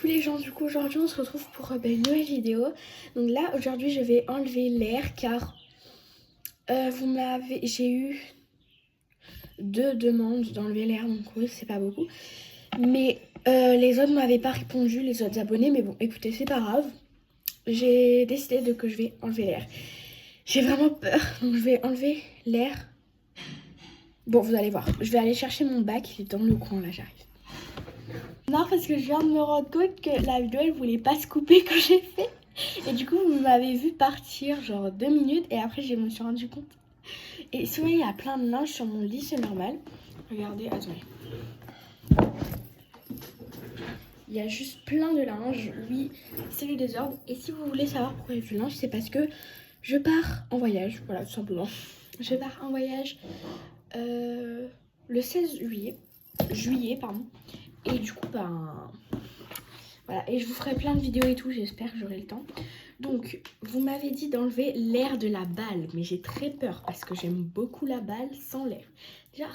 les gens, du coup aujourd'hui on se retrouve pour une nouvelle vidéo. Donc là aujourd'hui je vais enlever l'air car j'ai eu 2 demandes d'enlever l'air, donc oui c'est pas beaucoup. Mais les autres m'avaient pas répondu, les autres abonnés, mais bon écoutez c'est pas grave. J'ai décidé que je vais enlever l'air. J'ai vraiment peur, donc je vais enlever l'air. Bon vous allez voir, je vais aller chercher mon bac, il est dans le coin là, j'arrive. Non, parce que je viens de me rendre compte que la vidéo elle voulait pas se couper quand j'ai fait. Et du coup vous m'avez vu partir genre 2 minutes et après je me suis rendu compte. Et si vous voyez il y a plein de linge sur mon lit, c'est normal. Regardez, attendez. Il y a juste plein de linge, oui c'est le désordre. Et si vous voulez savoir pourquoi il y a du linge, c'est parce que je pars en voyage, voilà tout simplement. Je pars en voyage le 16 juillet pardon. Et du coup voilà, et je vous ferai plein de vidéos et tout, j'espère que j'aurai le temps. Donc, vous m'avez dit d'enlever l'air de la balle, mais j'ai très peur parce que j'aime beaucoup la balle sans l'air. Déjà,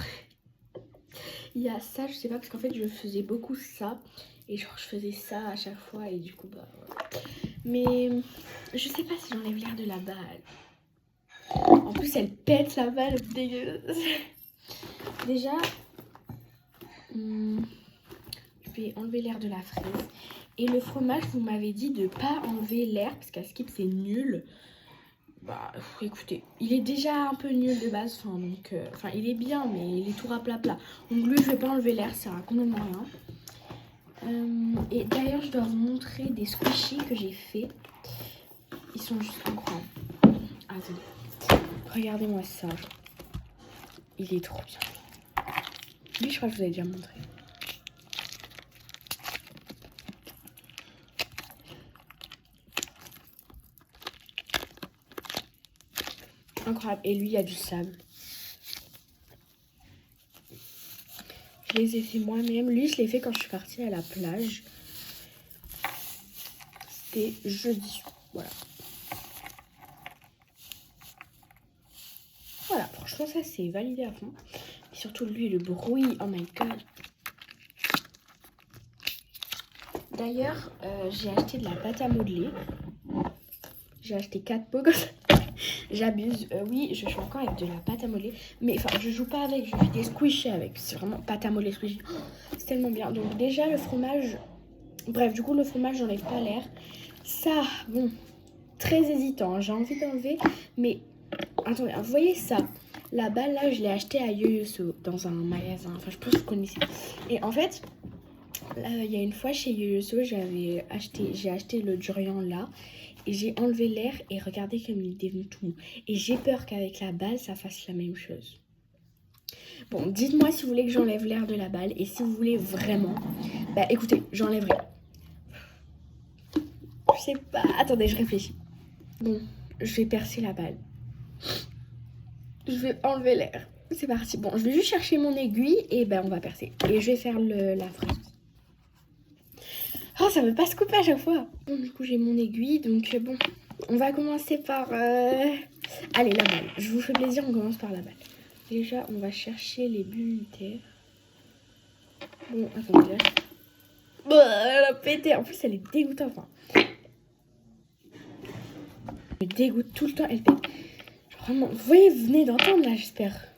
il y a ça, je sais pas, parce qu'en fait, je faisais beaucoup ça. Et genre, je faisais ça à chaque fois et du coup, bah, voilà. Mais je sais pas si j'enlève l'air de la balle. En plus, elle pète la balle, dégueulasse. Déjà, je vais enlever l'air de la fraise. Et le fromage, vous m'avez dit de pas enlever l'air parce qu'à Skip c'est nul. Bah écoutez, il est déjà un peu nul de base, enfin il est bien mais il est tout raplat. Donc lui je vais pas enlever l'air, ça sert à complètement rien. Et d'ailleurs je dois vous montrer des squishies que j'ai fait. Ils sont juste incroyables. Attendez, regardez-moi ça. Il est trop bien. Lui je crois que je vous avais déjà montré. Incroyable. Et lui, il y a du sable. Je les ai fait moi-même. Lui, je l'ai fait quand je suis partie à la plage. C'était jeudi. Voilà. Voilà, franchement, ça, c'est validé à fond. Et surtout, lui, le bruit. Oh my god. D'ailleurs, j'ai acheté de la pâte à modeler. J'ai acheté 4 pots comme ça. J'abuse, oui, je joue encore avec de la pâte à modeler. Mais enfin, je joue pas avec, je fais des squishies avec. C'est vraiment pâte à modeler squishy. Oh, c'est tellement bien. Donc déjà, le fromage... Bref, du coup, le fromage, j'enlève pas l'air. Ça, bon, très hésitant. Hein. J'ai envie d'enlever. Mais, attendez, vous voyez ça? La balle, là, je l'ai achetée à Yoyoso, dans un magasin. Enfin, je pense que vous connaissez. Et en fait, là, il y a une fois, chez Yoyoso, j'ai acheté le durian, là. Et j'ai enlevé l'air et regardez comme il est devenu tout mou. Et j'ai peur qu'avec la balle, ça fasse la même chose. Bon, dites-moi si vous voulez que j'enlève l'air de la balle. Et si vous voulez vraiment, bah écoutez, j'enlèverai. Je sais pas, attendez, je réfléchis. Bon, je vais percer la balle. Je vais enlever l'air. C'est parti. Bon, je vais juste chercher mon aiguille et ben on va percer. Et je vais faire la fraise. Oh, ça veut pas se couper à chaque fois. Bon, du coup, j'ai mon aiguille. Donc, bon, on va commencer par... Allez, la balle. Je vous fais plaisir, on commence par la balle. Déjà, on va chercher les bulles unitaires. Bon, attendez, là. Elle a pété. En plus, elle est dégoûtante. Enfin, elle dégoûte tout le temps. Elle pète. Vraiment, vous voyez, vous venez d'entendre, là, j'espère.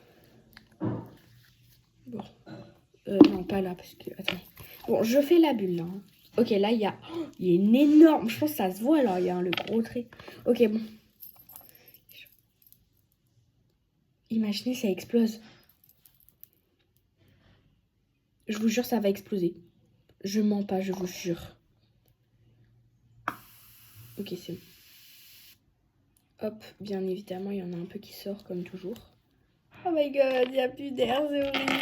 Bon. Non, pas là, parce que... Attendez. Bon, je fais la bulle, là. Hein. Ok, là, il y a une énorme... Je pense que ça se voit, alors, il y a le gros trait. Ok, bon. Imaginez, ça explose. Je vous jure, ça va exploser. Je mens pas, je vous jure. Ok, c'est bon. Hop, bien évidemment, il y en a un peu qui sort, comme toujours. Oh my god, il n'y a plus d'air, c'est horrible.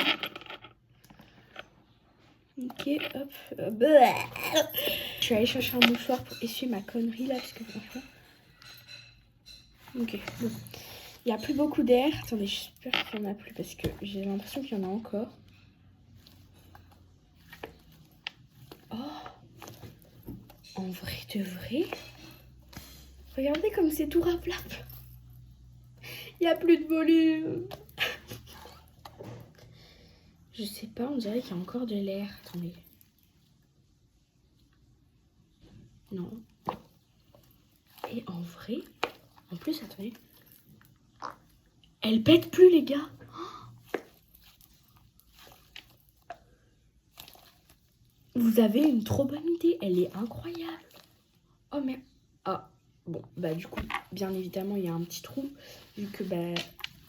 Ok, hop. Je suis allée chercher un mouchoir pour essuyer ma connerie, là, parce que franchement... Ok, bon. Il n'y a plus beaucoup d'air. Attendez, j'espère qu'il n'y en a plus, parce que j'ai l'impression qu'il y en a encore. Oh, en vrai de vrai, regardez comme c'est tout raplap. Il n'y a plus de volume. Je sais pas, on dirait qu'il y a encore de l'air. Attendez. Non. Et en vrai, en plus, attendez. Elle pète plus, les gars. Vous avez une trop bonne idée. Elle est incroyable. Oh, mais... Ah, bon, bah du coup, bien évidemment, il y a un petit trou. Vu que, bah,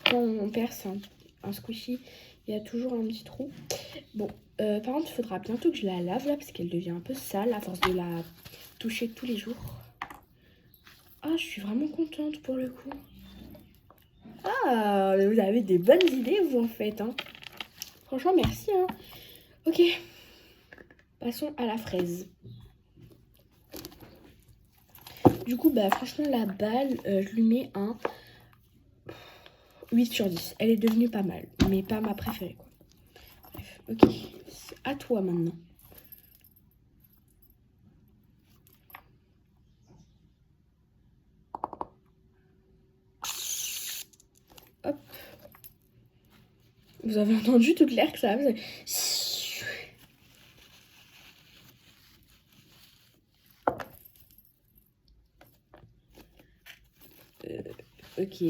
quand on perce un squishy, il y a toujours un petit trou. Bon, par contre, il faudra bientôt que je la lave, là, parce qu'elle devient un peu sale à force de la toucher tous les jours. Ah, je suis vraiment contente pour le coup. Ah, vous avez des bonnes idées, vous, en fait. Hein. Franchement, merci. Hein. Ok. Passons à la fraise. Du coup, bah, franchement, la balle, je lui mets un 8 sur 10. Elle est devenue pas mal, mais pas ma préférée, quoi. Bref, ok. C'est à toi, maintenant. Hop. Vous avez entendu toute l'air que ça a? Ok.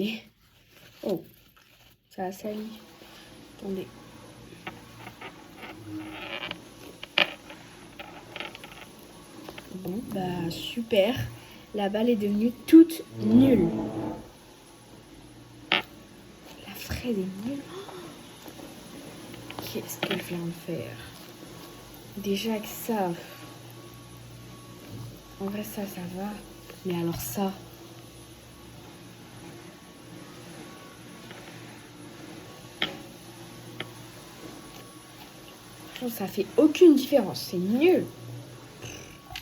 Oh, ça a sali. Attendez. Bon, bah super. La balle est devenue toute nulle. La fraise est nulle. Qu'est-ce que je viens de faire? Déjà que ça... En vrai, ça va. Mais alors ça... Ça fait aucune différence. C'est nul.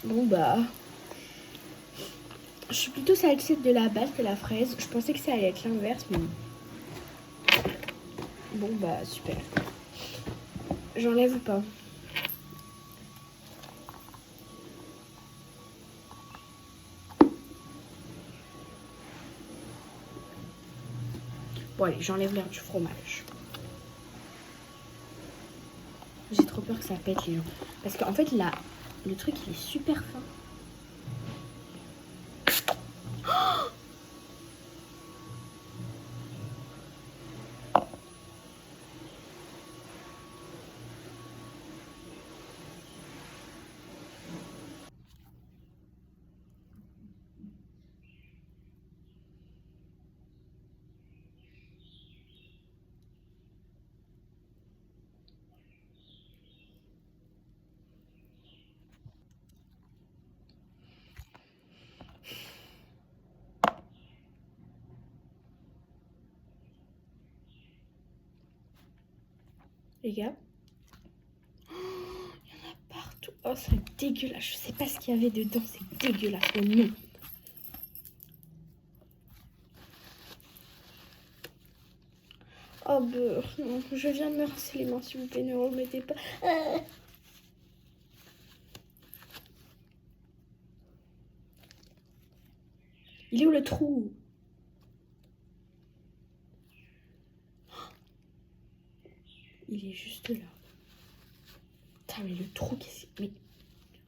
Bon, bah... Je suis plutôt satisfaite de la balle que la fraise. Je pensais que ça allait être l'inverse, mais... Bon, bah, super. J'enlève ou pas? Bon, allez, j'enlève l'air du fromage. J'ai trop peur que ça pète, les gens. Parce qu'en fait, là, le truc, il est super fin. Les gars. Il y en a partout. Oh, c'est dégueulasse. Je sais pas ce qu'il y avait dedans. C'est dégueulasse. Oh non. Oh, beurre. Non, je viens de me rincer les mains, s'il vous plaît. Ne remettez pas. Il est où le trou? Il est juste là. Putain, mais le trou, qu'est-ce que... Mais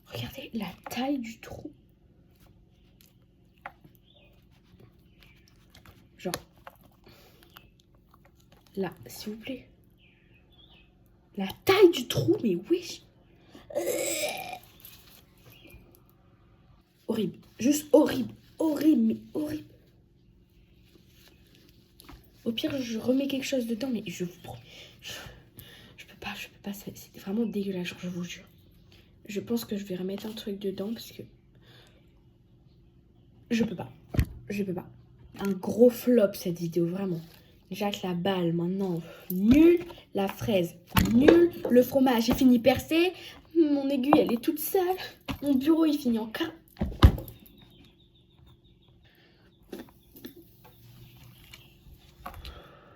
regardez la taille du trou. Genre... Là, s'il vous plaît. La taille du trou, mais oui. Horrible. Juste horrible. Horrible, mais horrible. Au pire, je remets quelque chose dedans, mais je vous promets. Je peux pas. C'est vraiment dégueulasse, je vous jure. Je pense que je vais remettre un truc dedans parce que... Je peux pas. Un gros flop cette vidéo, vraiment. Déjà que la balle, maintenant, nul. La fraise, nul. Le fromage, j'ai fini percé. Mon aiguille, elle est toute sale. Mon bureau, il finit en cas.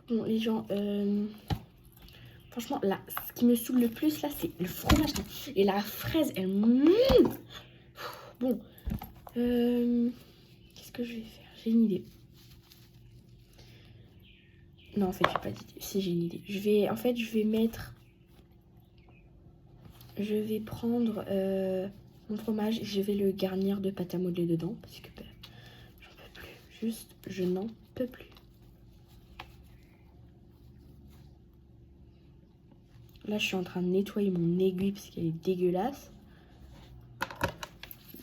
Bon, les gens, franchement, là, ce qui me saoule le plus, là, c'est le fromage. Et la fraise, elle... Bon, qu'est-ce que je vais faire? J'ai une idée. Non, en fait, j'ai pas d'idée. Si, j'ai une idée. Je vais mettre... Je vais prendre mon fromage. Je vais le garnir de pâte à modeler dedans parce que bah, j'en peux plus. Juste, je n'en peux plus. Là, je suis en train de nettoyer mon aiguille parce qu'elle est dégueulasse.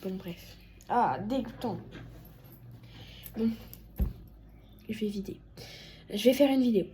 Bon, bref. Ah, dégoûtant. Bon, je vais vider. Je vais faire une vidéo.